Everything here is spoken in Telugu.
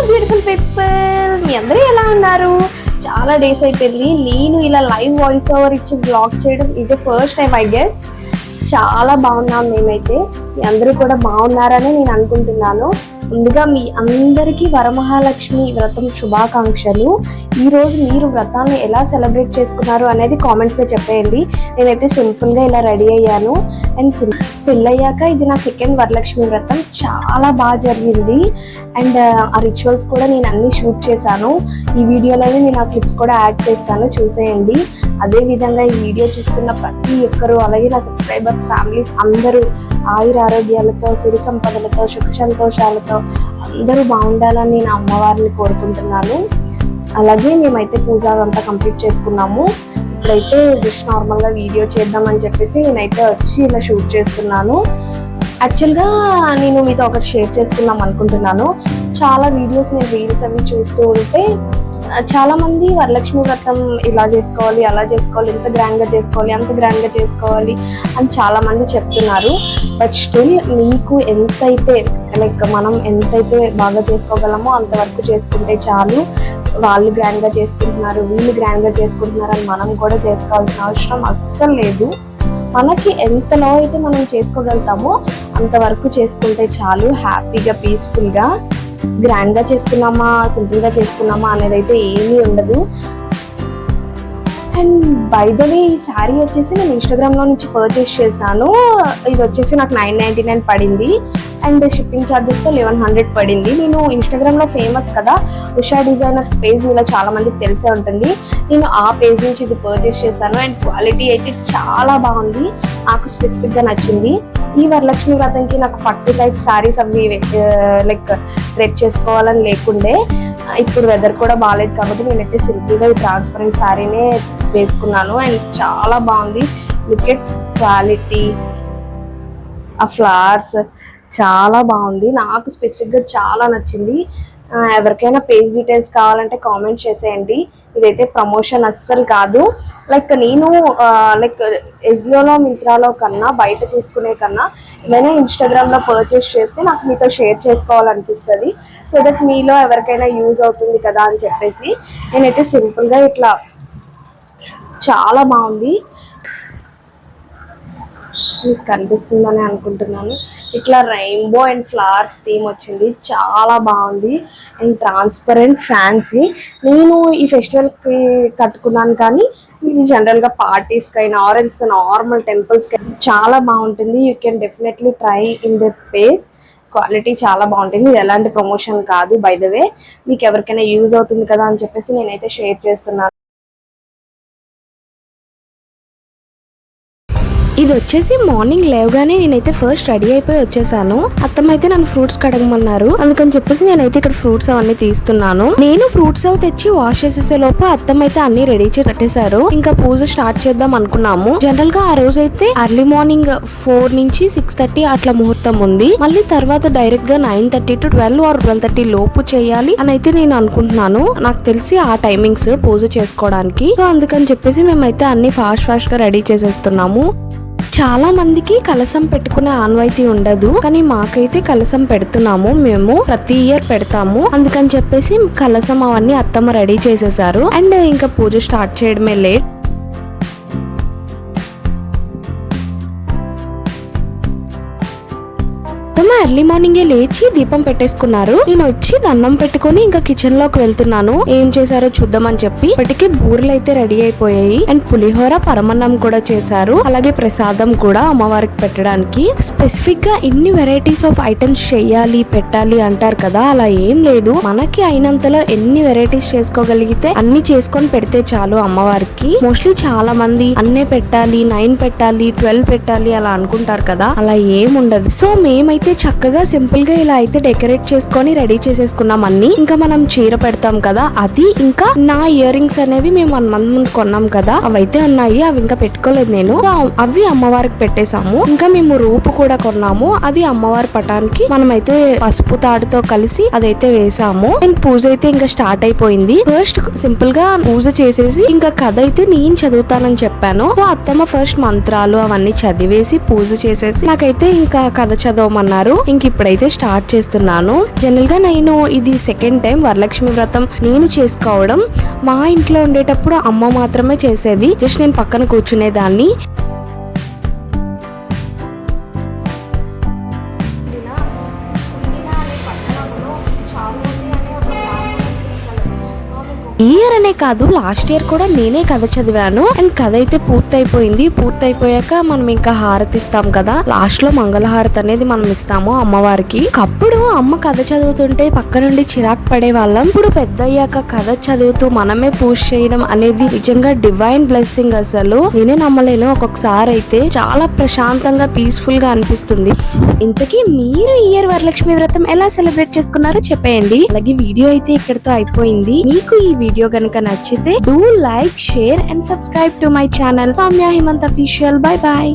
బ్యూటిఫుల్ పీపుల్, మీ అందరూ ఎలా ఉన్నారు? చాలా డేస్ అయిపోయింది నేను ఇలా లైవ్ వాయిస్ ఓవర్ ఇచ్చి బ్లాగ్ చేయడం. ఇది ఫస్ట్ టైం ఐ గెస్. చాలా బాగున్నాం మేమైతే. మీ అందరూ కూడా బాగున్నారని నేను అనుకుంటున్నాను. ముందుగా మీ అందరికీ వరమహాలక్ష్మి వ్రతం శుభాకాంక్షలు. ఈరోజు మీరు వ్రతాన్ని ఎలా సెలబ్రేట్ చేసుకున్నారు అనేది కామెంట్స్లో చెప్పేయండి. నేనైతే సింపుల్గా ఇలా రెడీ అయ్యాను. అండ్ పెళ్ళయ్యాక ఇది నా సెకండ్ వరలక్ష్మి వ్రతం. చాలా బాగా జరిగింది. అండ్ ఆ రిచువల్స్ కూడా నేను అన్ని షూట్ చేశాను. ఈ వీడియోలోనే నేను ఆ క్లిప్స్ కూడా యాడ్ చేస్తాను, చూసేయండి. అదేవిధంగా ఈ వీడియో చూస్తున్న ప్రతి ఒక్కరు, అలాగే నా సబ్స్క్రైబర్స్, ఫ్యామిలీస్ అందరూ ఆయుర ఆరోగ్యాలతో, సిరి సంపదలతో, సుఖ సంతోషాలతో అందరూ బాగుండాలని నేను అమ్మవారిని కోరుకుంటున్నాను. అలాగే మేమైతే పూజ అంతా కంప్లీట్ చేసుకున్నాము. ఇప్పుడైతే జస్ట్ నార్మల్గా వీడియో చేద్దామని చెప్పేసి నేనైతే వచ్చి ఇలా షూట్ చేస్తున్నాను. యాక్చువల్గా నేను మీతో ఒకటి షేర్ చేసుకుందాం అనుకుంటున్నాను. చాలా వీడియోస్ నేను రీల్స్ అవి చూస్తూ ఉంటే చాలా మంది వరలక్ష్మి వ్రతం ఇలా చేసుకోవాలి, అలా చేసుకోవాలి, ఇంత గ్రాండ్గా చేసుకోవాలి, అంత గ్రాండ్గా చేసుకోవాలి అని చాలా మంది చెప్తున్నారు. బట్ స్టిల్ మీకు ఎంతైతే మనం ఎంతైతే బాగా చేసుకోగలమో అంతవరకు చేసుకుంటే చాలు. వాళ్ళు గ్రాండ్గా చేసుకుంటున్నారు, వీళ్ళు గ్రాండ్గా చేసుకుంటున్నారు అని మనం కూడా చేసుకోవాల్సిన అవసరం అస్సలు లేదు. మనకి ఎంతలో అయితే మనం చేసుకోగలుగుతామో అంతవరకు చేసుకుంటే చాలు. హ్యాపీగా, పీస్ఫుల్గా, గ్రాండ్గా చేసుకున్నామా, సింపుల్గా చేసుకున్నామా అనేది అయితే ఏమీ ఉండదు. అండ్ బై ద వే, ఈ శారీ వచ్చేసి నేను ఇన్స్టాగ్రామ్లో నుంచి పర్చేస్ చేశాను. ఇది వచ్చేసి నాకు 999 పడింది. అండ్ షిప్పింగ్ ఛార్జెస్తో 1100 పడింది. నేను ఇన్స్టాగ్రామ్లో ఫేమస్ కదా, ఉషా డిజైనర్స్ పేజ్ ఇలా చాలా మందికి తెలిసే ఉంటుంది. నేను ఆ పేజ్ నుంచి ఇది పర్చేస్ చేశాను. అండ్ క్వాలిటీ అయితే చాలా బాగుంది, నాకు స్పెసిఫిక్గా నచ్చింది. ఈ వరలక్ష్మి వ్రతంకి నాకు పట్టు టైప్ శారీస్ అవి లైక్ రేప్ చేసుకోవాలని లేకుండే. ఇప్పుడు వెదర్ కూడా బాగాలేదు కాబట్టి నేనైతే సింపుల్గా ఈ ట్రాన్స్పరెంట్ శారీనే వేసుకున్నాను. అండ్ చాలా బాగుంది. లుక్ ఎట్ క్వాలిటీ, ఆ ఫ్లవర్స్ చాలా బాగుంది. నాకు స్పెసిఫిక్గా చాలా నచ్చింది. ఎవరికైనా పేజ్ డీటెయిల్స్ కావాలంటే కామెంట్ చేసేయండి. ఇదైతే ప్రమోషన్ అస్సలు కాదు. లైక్ నేను ఎజియోలో, మింత్రాలో కన్నా, బయట తీసుకునే కన్నా ఏమైనా ఇన్స్టాగ్రామ్లో పర్చేస్ చేస్తే నాకు మీతో షేర్ చేసుకోవాలనిపిస్తుంది. సో దట్ మీలో ఎవరికైనా యూజ్ అవుతుంది కదా అని చెప్పేసి నేనైతే సింపుల్గా ఇట్లా, చాలా బాగుంది, మీకు కనిపిస్తుందని అనుకుంటున్నాను. ఇట్లా రెయిన్బో అండ్ ఫ్లవర్స్ థీమ్ వచ్చింది, చాలా బాగుంది. And transparent fancy. నేను ఈ ఫెస్టివల్కి కట్టుకున్నాను, కానీ ఇది జనరల్గా పార్టీస్కి అయినా ఆరెంజ్ నార్మల్ టెంపుల్స్కి చాలా బాగుంటుంది. You can definitely try in the place. Quality చాలా బాగుంటుంది. ఇది ఎలాంటి ప్రమోషన్ కాదు, బై ద వే. మీకు ఎవరికైనా యూజ్ అవుతుంది కదా అని చెప్పేసి నేనైతే షేర్ చేస్తున్నాను. ఇది వచ్చేసి మార్నింగ్ లేవగానే నేనైతే ఫస్ట్ రెడీ అయిపోయి వచ్చేసాను. అత్తమైతే నన్ను ఫ్రూట్స్ కడగమన్నారు, అందుకని చెప్పేసి నేనైతే ఇక్కడ ఫ్రూట్స్ అవన్నీ తీస్తున్నాను. నేను ఫ్రూట్స్ అవి తెచ్చి వాష్ చేసేసే లోపు అత్తమైతే అన్ని రెడీ చేసి పెట్టేశారు. ఇంకా పూజ స్టార్ట్ చేద్దాం అనుకున్నాము. జనరల్ గా ఆ రోజు అయితే ఎర్లీ మార్నింగ్ 4 నుంచి 6:30 అట్లా ముహూర్తం ఉంది. మళ్ళీ తర్వాత డైరెక్ట్ గా 9:30 to 12 or 12:30 లోపు చేయాలి అని అయితే నేను అనుకుంటున్నాను. నాకు తెలిసి ఆ టైమింగ్స్ పూజ చేసుకోవడానికి. సో అందుకని చెప్పేసి మేమైతే అన్ని ఫాస్ట్ గా రెడీ చేసేస్తున్నాము. చాలా మందికి కలసం పెట్టుకునే ఆన్వాయితీ ఉండదు, కానీ మాకైతే కలసం పెడుతున్నాము. మేము ప్రతి ఇయర్ పెడతాము. అందుకని చెప్పేసి కలసం అవన్నీ అత్తమ్మ రెడీ చేసేసారు. అండ్ ఇంకా పూజ స్టార్ట్ చేయడమే లేట్. ఎర్లీ మార్నింగే లేచి దీపం పెట్టేసుకున్నారు. నేను వచ్చి దండం పెట్టుకుని ఇంకా కిచెన్ లోకి వెళ్తున్నాను. ఏం చేశారో చూద్దామని చెప్పి ఇప్పటికే బూరెలు అయితే రెడీ అయిపోయాయి. అండ్ పులిహోర, పరమన్నం కూడా చేశారు. అలాగే ప్రసాదం కూడా అమ్మవారికి పెట్టడానికి. స్పెసిఫిక్ గా ఇన్ని వెరైటీస్ ఆఫ్ ఐటమ్స్ చేయాలి, పెట్టాలి అంటారు కదా, అలా ఏం లేదు. మనకి అయినంతలో ఎన్ని వెరైటీస్ చేసుకోగలిగితే అన్ని చేసుకొని పెడితే చాలు అమ్మవారికి. మోస్ట్లీ చాలా మంది అన్నే పెట్టాలి, 9 పెట్టాలి, 12 పెట్టాలి అలా అనుకుంటారు కదా, అలా ఏం ఉండదు. సో మేమైతే చక్కగా సింపుల్ గా ఇలా అయితే డెకరేట్ చేసుకొని రెడీ చేసేసుకున్నాం అన్ని. ఇంకా మనం చీర పెడతాం కదా అది, ఇంకా నా ఇయర్ రింగ్స్ అనేవి మేము 1 month ముందు కొన్నాం కదా, అవైతే ఉన్నాయి. అవి ఇంకా పెట్టుకోలేదు నేను. అవి అమ్మవారికి పెట్టేశాము. ఇంకా మేము రూపు కూడా కొన్నాము. అది అమ్మవారి పటానికి మనమైతే పసుపు తాడుతో కలిసి అదైతే వేసాము. అండ్ పూజ అయితే ఇంకా స్టార్ట్ అయిపోయింది. ఫస్ట్ సింపుల్ గా పూజ చేసేసి ఇంకా కథ అయితే నేను చదువుతానని చెప్పాను. సో అత్తమ్మ ఫస్ట్ మంత్రాలు అవన్నీ చదివేసి పూజ చేసేసి నాకైతే ఇంకా కథ చదవమన్నారు. చెప్పారు. ఇంక ఇప్పుడైతే స్టార్ట్ చేస్తున్నాను. జనరల్ గా నేను ఇది సెకండ్ టైం వరలక్ష్మి వ్రతం నేను చేసుకోవడం. మా ఇంట్లో ఉండేటప్పుడు అమ్మ మాత్రమే చేసేది, జస్ట్ నేను పక్కన కూర్చునేదాన్ని. ఈ ఇయర్ అనే కాదు, లాస్ట్ ఇయర్ కూడా నేనే కథ చదివాను. అండ్ కథ అయితే పూర్తయిపోయింది. పూర్తయిపోయాక మనం ఇంకా హారతి ఇస్తాం కదా, లాస్ట్ లో మంగళహారతి అనేది మనం ఇస్తాము అమ్మవారికి. అప్పుడు అమ్మ కథ చదువుతుంటే పక్క నుండి చిరాకు పడే వాళ్ళం. ఇప్పుడు పెద్ద అయ్యాక కథ చదువుతూ మనమే పూజ చేయడం అనేది నిజంగా డివైన్ బ్లెస్సింగ్. అసలు నేనే నమ్మలేను. ఒక్కొక్కసారి అయితే చాలా ప్రశాంతంగా పీస్ఫుల్ గా అనిపిస్తుంది. ఇంతకీ మీరు ఈ ఇయర్ వరలక్ష్మి వ్రతం ఎలా సెలబ్రేట్ చేసుకున్నారో చెప్పేయండి. అలాగే వీడియో అయితే ఇక్కడితో అయిపోయింది. మీకు ఈ వీడియో గనుక నచ్చితే do like, share and subscribe to my channel Soumya Himanth official. Bye bye.